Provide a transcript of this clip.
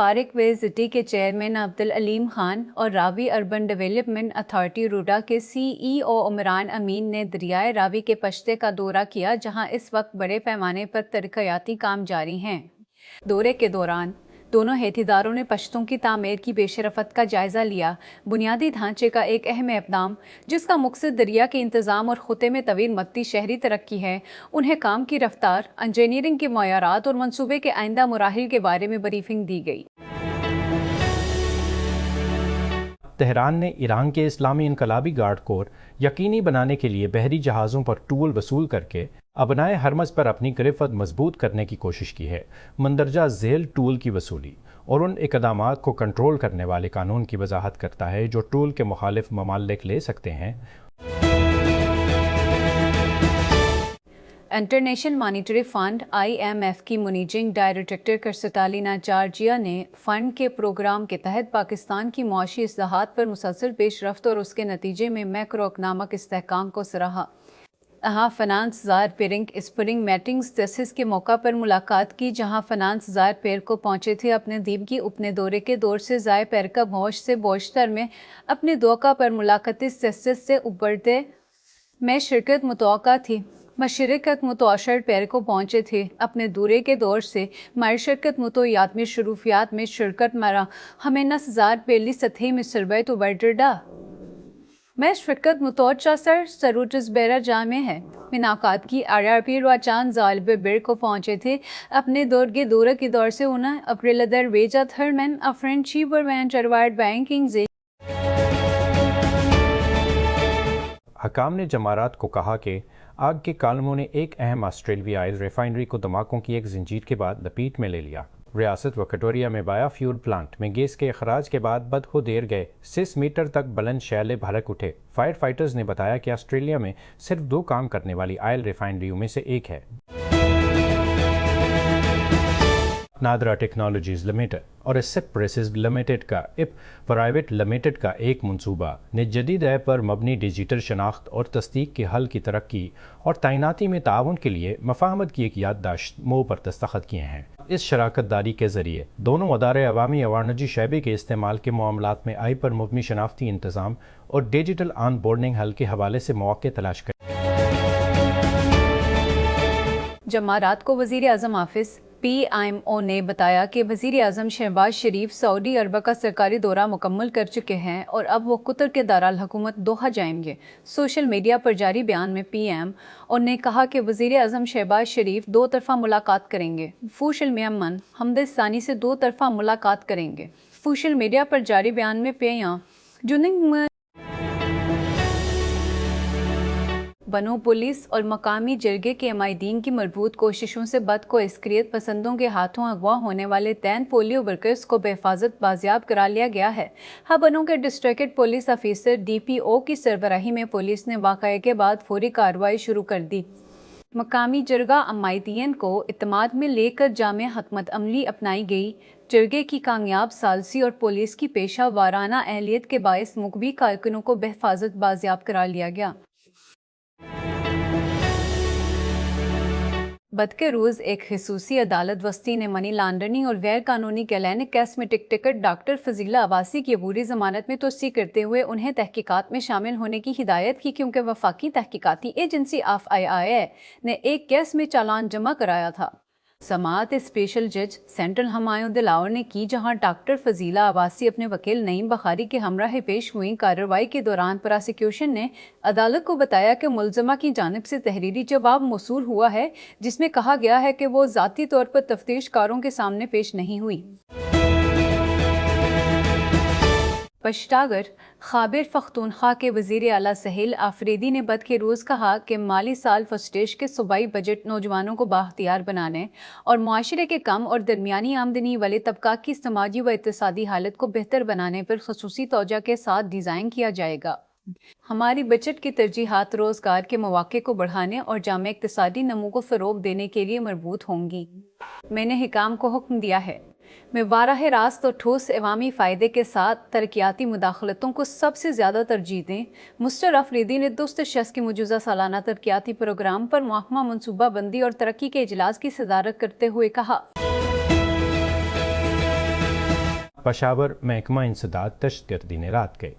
पारिक वे city के chairman Abdul Aleem Khan और Ravi urban development authority RUDA के CEO उमरान अमीन ने दरियाए रावी के पश्ते का दौरा किया, जहां इस वक्त बड़े पैमाने पर तरक्याती काम जारी हैं। दौरे के दौरान दोनों हेतीदारों ने पश्तों की तामीर की बेशरफत का जायजा लिया। बुनियादी ढांचे का एक अहम इक़दाम जिसका मकसद दरिया के इंतज़ाम और खुते में तवील मद्दी शहरी तरक्की है, उन्हें काम की रफ्तार, इंजीनियरिंग के मयारात और मनसूबे के आइंदा मराहिल के बारे में ब्रीफिंग दी गई। तेहरान ने ईरान के इस्लामी इनकलाबी गार्ड कोर यकीनी बनाने के लिए बहरी जहाज़ों पर टूल वसूल करके अबनाए हरमज़ पर अपनी गिरफ्त मजबूत करने की कोशिश की है। मंदरजा झेल टूल की वसूली और उन इक़दामात को कंट्रोल करने वाले कानून की वजाहत करता है जो टूल के मुखालिफ ममालिक ले सकते हैं। इंटरनेशनल मॉनिटरी फंड IMF की मैनेजिंग डायरेक्टर क्रिस्टालिना जॉर्जिया ने फ़ंड के प्रोग्राम के तहत पाकिस्तान की मुआशी इस्लाहात पर मुसलसल पेशरफ्त और उसके नतीजे में मैक्रो इकनॉमिक इस्तेहकाम को सराहा। फाइनेंस ज़ार पेरिंग स्प्रिंग मीटिंग्स जस्टिस के मौका पर मुलाकात की, जहां फाइनेंस ज़ार पेर को पहुंचे थे। अपने द्वीप की अपने दौरे के दौर से ज़ाय पेर का भौश से बोश्तर में अपने दोका पर मुलाकात जस्टिस से उबरते में शिरकत मुतवक्का थी। मशरकत मुतअशर पेर को पहुंचे थे। अपने दौरे के दौर से माशरकत मुतोयात में शरूफियात में शिरकत मरा हमें नज़ार पेली सतह में सरबैत उबरडा मैं शिरकत मुतवच्चा सर सरूटस बेरा जामे है मिनाकात की RRP रवाचान जालिब बेर को पहुंचे थे। अपने दौर के दौरे के दौर से उन्हें अप्रैल दर वेजा थर्मन अफ्रेंडशिप और वैन चरवार्ड बैंकिंग से हकाम ने जमारात को कहा कि आग के कालमों ने एक अहम ऑस्ट्रेलियाई रिफाइनरी को धमाकों की एक जंजीर के बाद लपेट में ले लिया। रियासत वकटोरिया में बायोफ्यूल प्लांट में गैस के अखराज के बाद बद हो देर गए 6 मीटर तक बुलंद शैले भड़क उठे। फायर फाइटर्स ने बताया कि ऑस्ट्रेलिया में सिर्फ 2 काम करने वाली ऑयल रिफाइनरियों में से एक है। नादरा टेक्नोलॉजीज़ लिमिटेड और एसिप प्रेसेस लिमिटेड का इप प्राइवेट लिमिटेड का एक मंसूबा ने जदीद ऐप पर मबनी डिजिटल शनाख्त और तस्दीक के हल की तरक्की और तैनाती में ताउन के लिए मफाहमत की एक याददाश्त मोह पर दस्तखत किए हैं। इस शराकत दारी के ज़रिए दोनों अदारे अवामी अवारनजी शैबे के इस्तेमाल के मामलात में आई पर मुबनी शनाख्ती इंतज़ाम और डिजिटल ऑन बोर्डिंग हल के हवाले से मौक़े तलाश करें। जमारात को वज़ीर आज़म ऑफिस PIMO ने बताया कि वज़ीर आज़म शहबाज शरीफ सऊदी अरब का सरकारी दौरा मुकम्मल कर चुके हैं और अब वो कतर के दारुल हुकूमत दोहा जाएंगे। सोशल मीडिया पर जारी बयान में PM ने कहा कि वज़ीर आज़म शहबाज शरीफ 2 तरफ़ा मुलाकात करेंगे। फूशल में अमन हमदस्तानी से 2 तरफ़ा मुलाकात करेंगे। सोशल मीडिया पर जारी बयान में PM बनो पुलिस और मकामी जरगे के अमायदीन की मजबूत कोशिशों से बद को इस्क्रियत पसंदों के हाथों अगवा होने वाले 10 पोलियो वर्कर्स को बेहिफाजत बाजियाब करा लिया गया है। बनो के डिस्ट्रिक्ट पुलिस ऑफिसर DPO की सरबराही में पुलिस ने वाक़ये के बाद फौरी कार्रवाई शुरू कर दी। मकामी जरगा अमायदीन को इत्मीनान में लेकर जामे हकमत अमली अपनाई गई। जरगे की कामयाब सालसी और पुलिस की पेशा वाराना अहलियत के बायस मुकबी कारकुनों को बेहिफाजत बाजियाब करा लिया गया। बद के रोज़ एक खसूसी अदालत वस्ती ने मनी लॉन्ड्रिंग और गैर कानूनी clinic cosmetic ticket doctor Fazila Abbasi की अबूरी ज़मानत में तोसी करते हुए उन्हें तहकीकात में शामिल होने की हिदायत की, क्योंकि वफाकी तहकीकाती एजेंसी FII ने एक केस में चालान जमा कराया था। समाअत स्पेशल जज सेंट्रल हमायूं दिलावर ने की, जहां डॉक्टर फजीला अब्बासी अपने वकील नईम बखारी के हमराह पेश हुई। कार्रवाई के दौरान प्रोसिक्यूशन ने अदालत को बताया कि मुलजमा की जानिब से तहरीरी जवाब मौसूल हुआ है, जिसमें कहा गया है कि वो ज़ाती तौर पर तफ्तीशकारों के सामने पेश नहीं हुई। पश्तागर खाबिर पख्तूनख्वा के वज़ीर आला सहेल आफरीदी ने बद के रोज़ कहा कि माली साल फस्टेश के सूबाई बजट नौजवानों को बाख्तियार बनाने और मुआशरे के कम और दरमियानी आमदनी वाले तबका की समाजी व इक़्तिसादी हालत को बेहतर बनाने पर खसूसी तवज्जो के साथ डिज़ाइन किया जाएगा। हमारी बजट की तरजीहात रोज़गार के मौक़े को बढ़ाने और जामे इक़्तिसादी नमू को फ़रोग़ देने के लिए मरबूत होंगी। मैंने हिकाम को हुक्म दिया है मैं बारह रास्त और ठोस अवामी फ़ायदे के साथ तरक्याती मुदाखलतों को सबसे ज़्यादा तरजीह दें। मिस्टर अफरीदी ने दुरुस्त शख्स के मौजूदा सालाना तरक्याती प्रोग्राम पर महकमा मनसूबा बंदी और तरक्की के इजलास की सदारत करते हुए कहा। پشاور محکمہ انسداد تشت کر دینے رات گئے